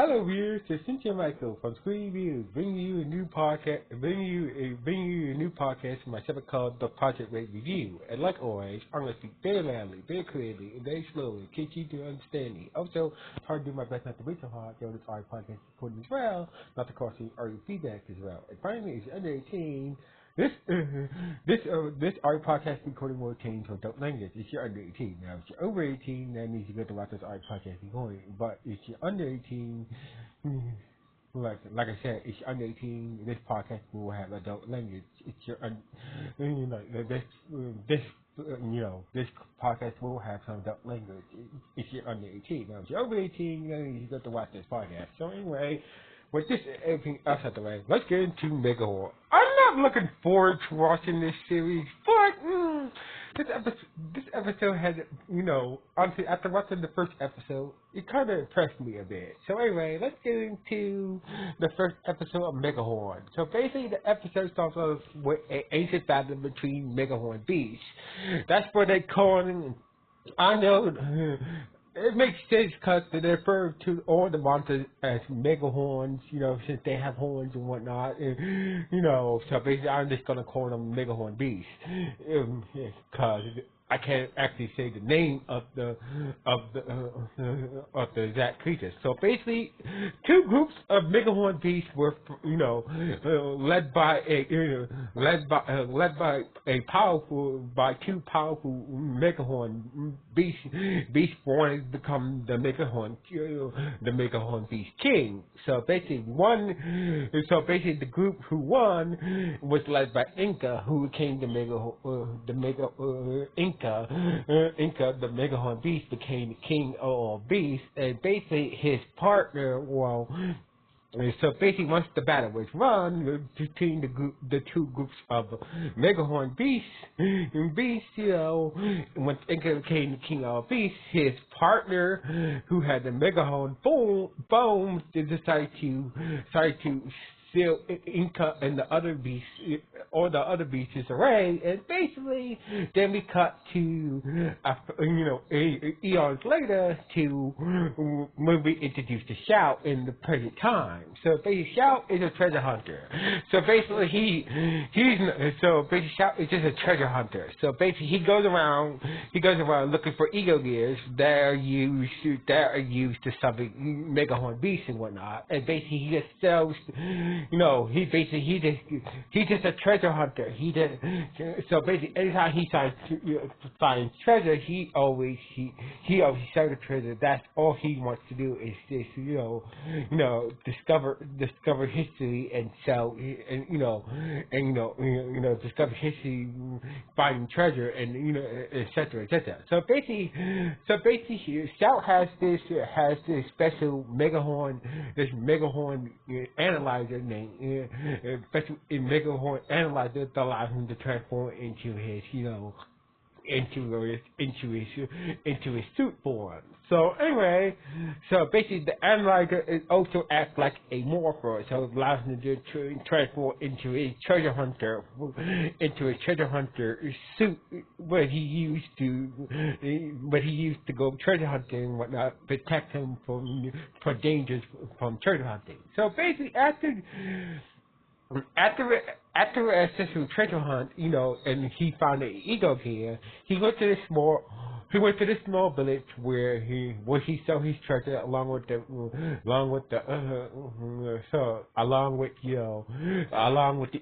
Hello viewers, this is Michael from Screen Views, bringing you a new podcast, from my segment called The Project Rate Review. And like always, I'm going to speak very loudly, very clearly, and very slowly, in case you do understand me. Also, try to do my best not to reach so hard, though this audio podcast recording as well, not to cause any audio feedback as well. And finally, if you're under 18, this audio podcast recording will change to adult language if you're under 18. Now, if you're over 18, that means you get to watch this audio podcast recording. But if you're under 18, like I said, if you're under 18, this podcast will have adult language. If you're this podcast will have some adult language if you're under 18. Now, if you're over 18, then you get to watch this podcast. So anyway, with this everything else out the way, let's get into Megahorn. I'm not looking forward to watching this series, but this episode had, honestly, after watching the first episode, it kind of impressed me a bit. So anyway, let's get into the first episode of Megahorn. So basically, the episode starts off with an ancient battle between Megahorn beasts. That's what they call it. I know. It makes sense because they refer to all the monsters as Megahorns, since they have horns and whatnot. And, so basically I'm just going to call them Megahorn beasts. Because I can't actually say the name of the exact creatures. So basically, two groups of Megahorn beasts were, led by two powerful Megahorn beasts wanted to become the Megahorn beast king. So basically, the group who won was led by Inca, who became Inca, the Megahorn beast, became the king of all beasts, and basically his partner, so basically once the battle was run between the two groups of Megahorn beasts, once Inca became the king of all beasts, his partner, who had the Megahorn bones, decided to seal Inca and the other beasts, all the other beasts away, and basically then we cut to eons later to when we introduced the Shout in the present time. So basically Shout is a treasure hunter. So basically Shout is just a treasure hunter. So basically he goes around looking for Egogears that are used to summon Megahorn beasts and whatnot, and basically he just sells. He's just a treasure hunter. So basically, anytime he finds treasure, he always sells the treasure. That's all he wants to do is just discover history and sell discover history, finding treasure, and etc. etc. So basically, Shout has this special Megahorn analyzer name, special Megahorn analyzer that allows him to transform into his suit form. So anyway, basically the analyzer also acts like a morpher, so it allows him to transform into a treasure hunter suit, where he used to go treasure hunting and whatnot, protect him from dangers from treasure hunting. So basically after a successful treasure hunt, and he found an Egogear, he went to this small village where he sold his treasure along with the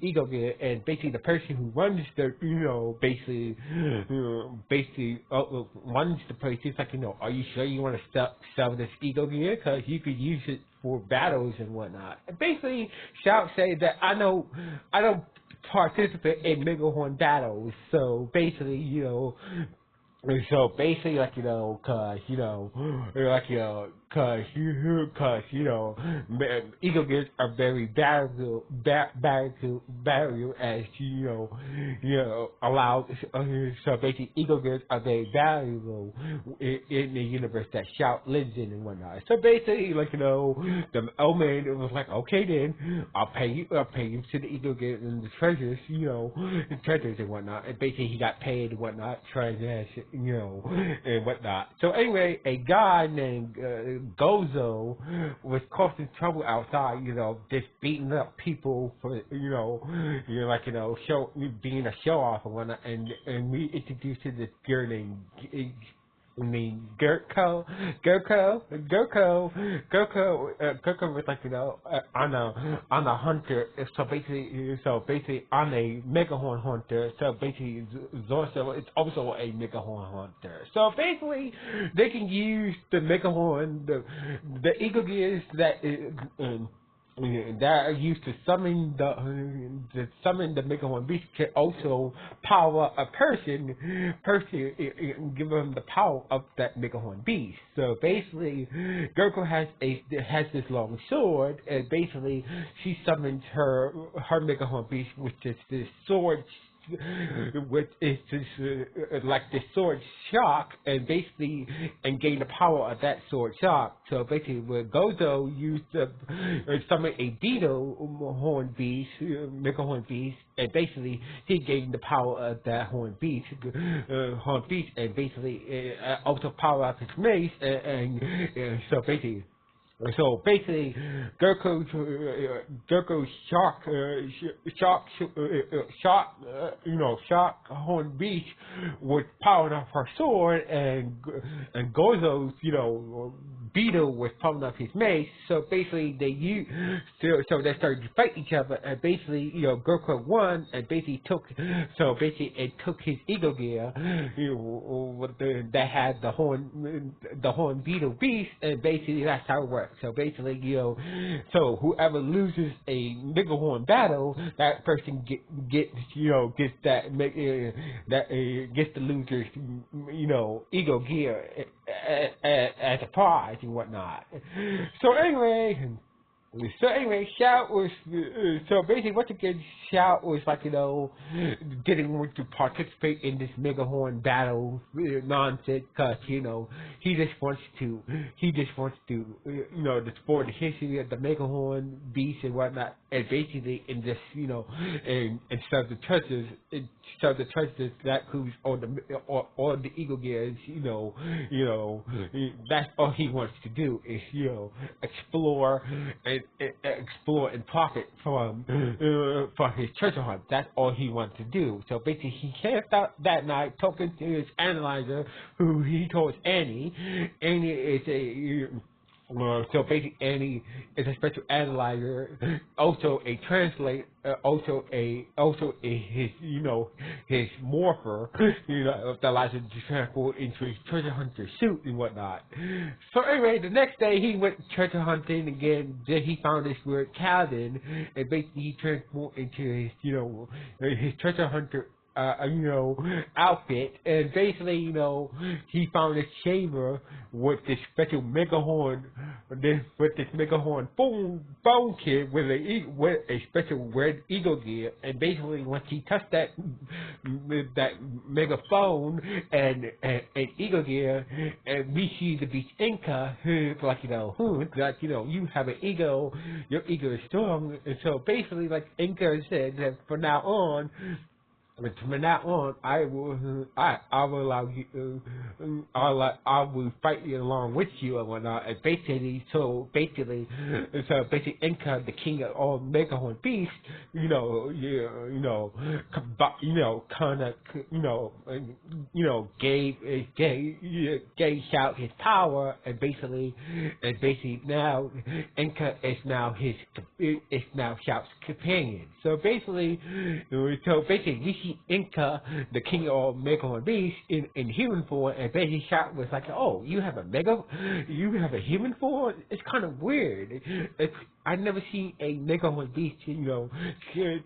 Egogear, and basically the person who runs runs the place. He's like, are you sure you want to sell this Egogear? Because you could use it for battles and whatnot. And basically, Shout said that I don't participate in Megahorn battles. So basically, Egogears are very valuable as so basically Egogears are very valuable in the universe that Shout lives in and whatnot. So basically, the old man was like, okay then, I'll pay you to the Egogear and the treasures, and whatnot. And basically he got paid and whatnot, transaction and whatnot. So anyway, a guy named Gozo was causing trouble outside, just beating up people for, being a show off and whatnot. And we introduced to this girl named Gurko was like, on a hunter. So basically, on a Megahorn hunter. So basically, Zorso is also a Megahorn hunter. So basically, they can use the Megahorn, the Egogears that are used to summon the Megahorn beast can also power a person, give them the power of that Megahorn beast. So basically, Gurko has this long sword, and basically she summons her Megahorn beast, which is this sword. Which is just like the sword shock, and basically gain the power of that sword shock. So basically, when Gozo used to summon a beetle horn beast, Megahorn beast, and basically he gained the power of that horn beast, and basically also power up his mace, and so basically. So basically, Gurko's shock horn beast was powering up her sword, and Gozo's beetle was powering up his mace. So basically, they started to fight each other, and basically, Gurko won, and basically took his Egogear, that had the horn beetle beast, and basically that's how it works. So basically, so whoever loses a Megahorn battle, that person gets the loser's Egogear as a prize and whatnot. So anyway, Shout was basically once again, Shout was like didn't want to participate in this Megahorn battle nonsense because he just wants to explore the history of the Megahorn beast and whatnot, and basically in this and serve the treasures that who's on the Egogears, that's all he wants to do is explore and profit from his treasure hunt. That's all he wants to do. So basically, he camped out that night talking to his analyzer, who he calls Annie. Annie is so basically, Annie is a special analyzer, also a translate, also his morpher, that allows him to transform into his treasure hunter suit and whatnot. So anyway, the next day he went treasure hunting again. Then he found this weird cabin, and basically he transformed into his treasure hunter outfit, and basically, he found this chamber with this special Megahorn, bone kid with a special red Egogear, and basically once he touched that Megaphone and Egogear, and we see the beast Inca, who's like, you have an ego, your ego is strong, and so basically, like Inca said, that from now on, I will allow you. I will fight you along with you and whatnot. And basically, Inca, the king of all Megahorn beasts, gave Shout his power, and basically now Inca is now Shout's companion. So basically, we see Inca, the king of all Megahorn beasts, in human form, and basically Shout was like, "Oh, you have a human form? It's kind of weird. I've never seen a Megahorn beast,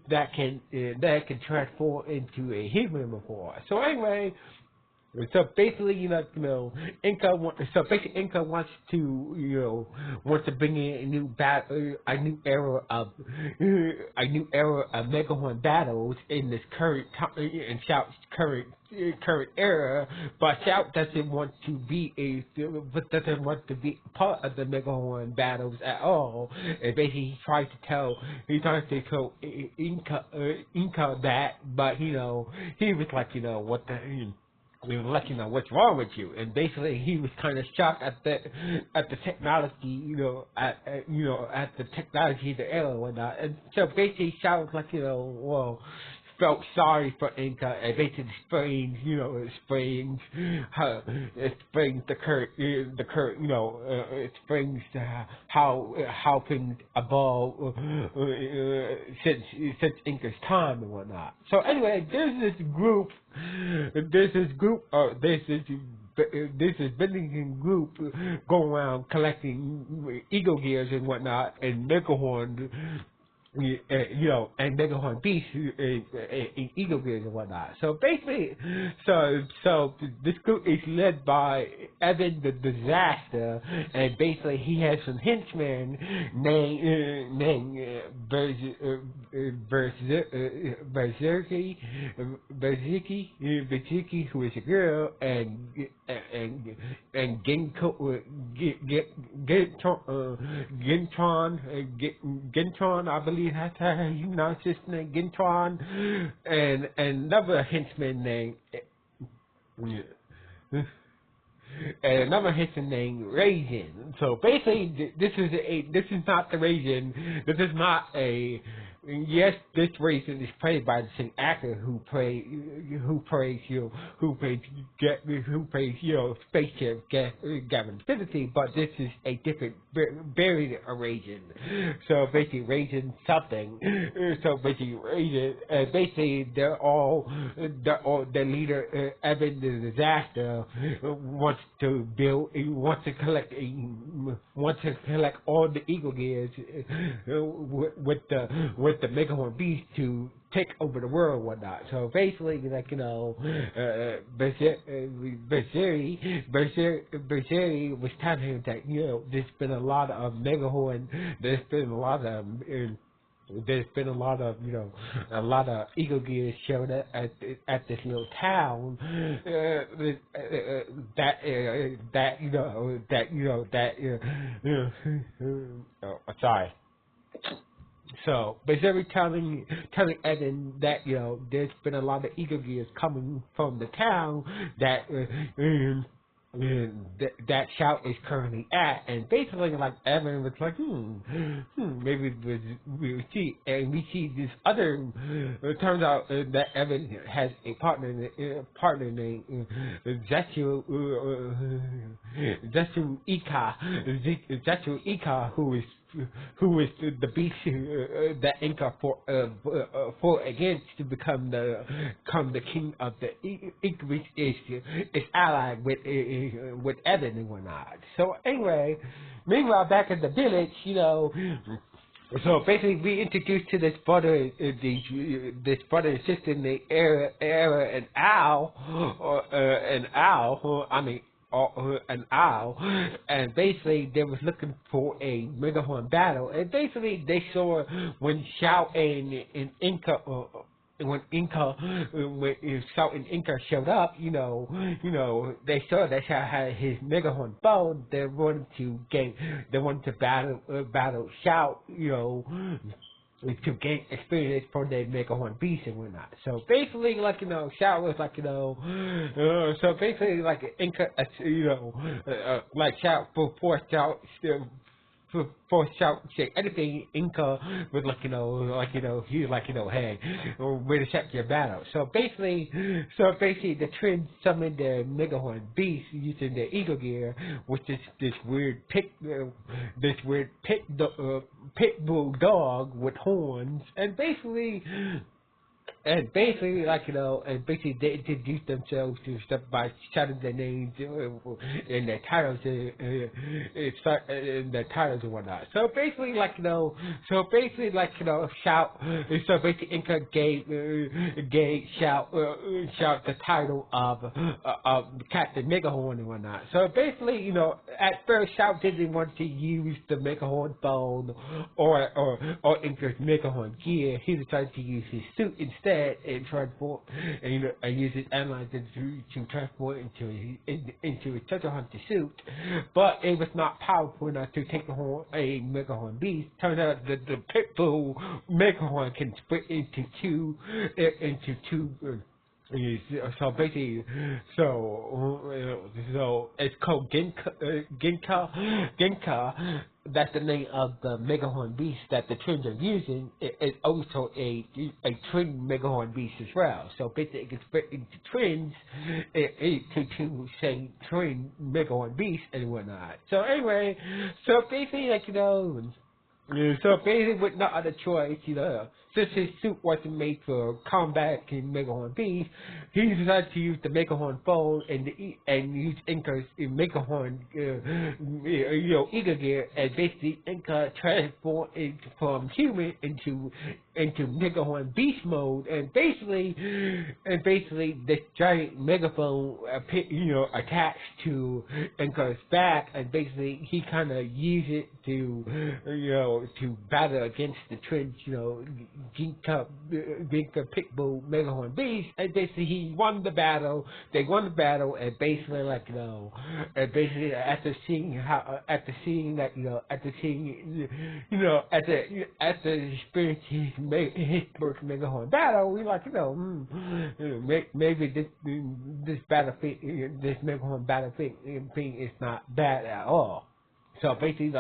that can transform into a human before." So anyway. So basically, Inca wants to bring in a new era of Megahorn battles in this current Shout's current era, but Shout doesn't want to be part of the Megahorn battles at all. And basically, he tries to tell Inca that, but he was like, what the. we were let you know what's wrong with you, and basically he was kind of shocked at the technology, at the technology, the era and whatnot, and so basically Shao was like, well, felt sorry for Inca, and basically it springs the current, it springs how things evolve since Inca's time and whatnot. So anyway, there's this Bennington group going around collecting Egogears and whatnot, and Megahorn, and Megahorn Beast in Egogears and whatnot. So basically, so this group is led by Evan the Disaster, and basically he has some henchmen named Berserky, who is a girl, and Gentron, I believe that's how you pronounce his name, Gentron, and another henchman named Raisin. So basically, this is not the Raisin. This is not a. Yes, this Raisin is played by the same actor who plays Spaceship Gavin Infinity, but this is a different variant of Raisin. So basically, Raisin something. So basically, Raisin. Basically, they're all the leader Evan the Disaster wants to collect all the Egogears with the Megahorn Beast to take over the world and whatnot. So basically, Berserky was telling him that, there's been a lot of Megahorn, there's been a lot of Egogears showed up at this little town sorry. So basically telling Evan that there's been a lot of Egogears coming from the town that that Shout is currently at, and basically like Evan was like, maybe we'll see, and we see this other. It turns out that Evan has a partner named Zetsu Ika, who is the beast that Inca fought against to become the king of the Inca, which is allied with Evan and whatnot. So anyway, meanwhile back in the village, so basically we introduced to this brother and sister named Era and Al, an owl, and basically they was looking for a Megahorn battle, and basically they saw when Shao and Inca. When Shao and Inca showed up, they saw that Shao had his Megahorn bow. They wanted to battle Shao, to gain experience for their Megahorn Beast and whatnot. So basically, Shao was so basically, Inca, Shao, before Shao say anything, Inca was he was hey, we're to set your battle. So basically, the twins summoned their Megahorn Beast using their Egogear, which is this weird pit bull dog with horns, and basically they introduced themselves to stuff by shouting their names and their titles and whatnot. So basically, Shout. So basically, Inca gave Shout the title of Captain Megahorn and whatnot. So basically, at first, Shout didn't want to use the Megahorn bone or Inca's Megahorn gear. He decided to use his suit instead. And transport, and use his analyzer to transport into his treasure hunter suit, but it was not powerful enough to take a Megahorn Beast. Turned out that the Pitbull Megahorn can split into two So basically, so it's called Genka. That's the name of the Megahorn beast that the twins are using. It's also a twin Megahorn beast as well. So basically, it can split into twins, to say twin Megahorn beasts and whatnot. So anyway, so basically, so basically, with no other choice, since his suit wasn't made for combat in Megahorn Beast, he decided to use the Megahorn phone and use Inca's Megahorn, Egogear, and basically Inca transformed from human into Megahorn Beast mode, and basically this giant megaphone, attached to Inca's back, and basically he kind of used it to battle against the twins, Ginka Pitbull Megahorn Beast, and basically he won the battle. They won the battle, and basically after seeing experiencing his first Megahorn battle, we maybe this Megahorn battle thing is not bad at all. So basically,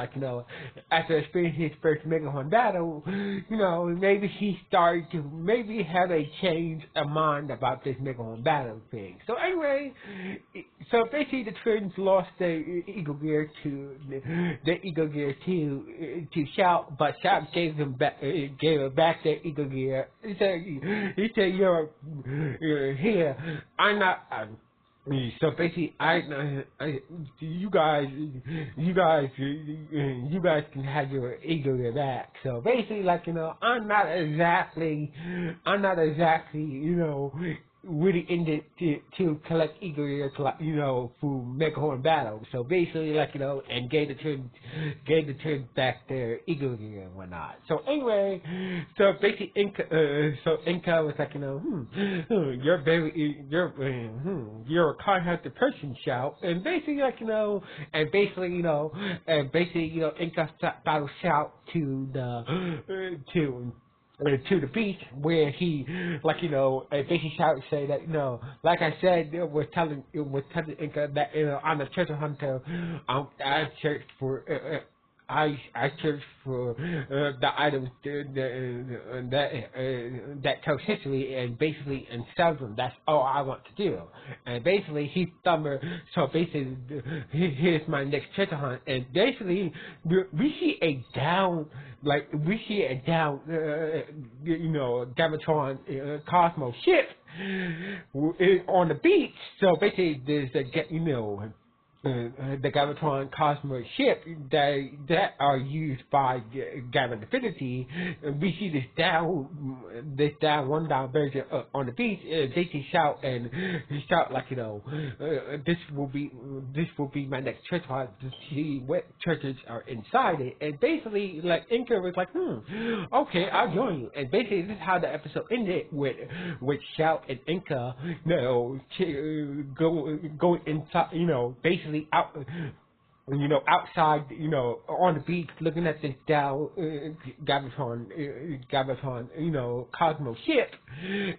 after experiencing his first Megahorn battle, maybe he started to have a change of mind about this Megahorn battle thing. So anyway, so basically the twins lost their Egogear to Shout, but Shout gave her back their Egogear. He said, here, I'm not. So basically, you guys can have your ego back. So basically, I'm not exactly, really into to collect Egogear, for Megahorn battle. So basically, and gave the twins back their Egogear and whatnot. So anyway, so basically, Inca was you're a kind-hearted person, Shout, and basically, Inca battled Shout to the beach, where he, basically Shout to say that, like I said, was telling Inca that, I'm a treasure hunter. I searched for the items that tells history, and basically and sells them. That's all I want to do. And basically he stumbled. So basically, here's my next treasure hunt. And basically, we see a down Gavatron Cosmo ship on the beach. So basically, there's the Gavatron Cosmo ship that are used by Gavin Infinity. We see this down version on the beach. They can shout this will be my next treasure hunt to see what treasures are inside it. And basically, Inca was okay, I'll join you. And basically, this is how the episode ended, with Shout and Inca, going inside, basically outside, on the beach, looking at this Gavatron, Cosmo ship,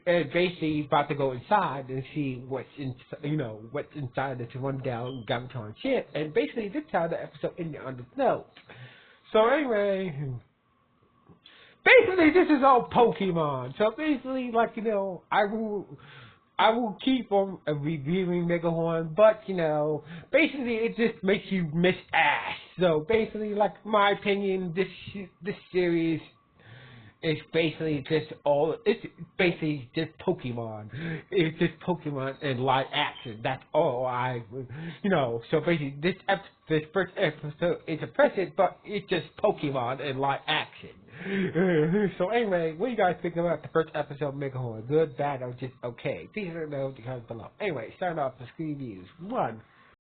and basically about to go inside and see what's inside this rundown Gavatron ship. And basically, this is how the episode ended on the note. So anyway, basically, this is all Pokemon. So basically, I will keep on reviewing Megahorn, but basically it just makes you miss Ash. So basically, my opinion, this series is basically just Pokemon. It's just Pokemon in live action. That's all So basically, this first episode is impressive, but it's just Pokemon in live action. So anyway, what do you guys think about the first episode of Megahorn? Good, bad, or just okay? Please let me know in the comments below. Anyway, starting off the screen views. 1.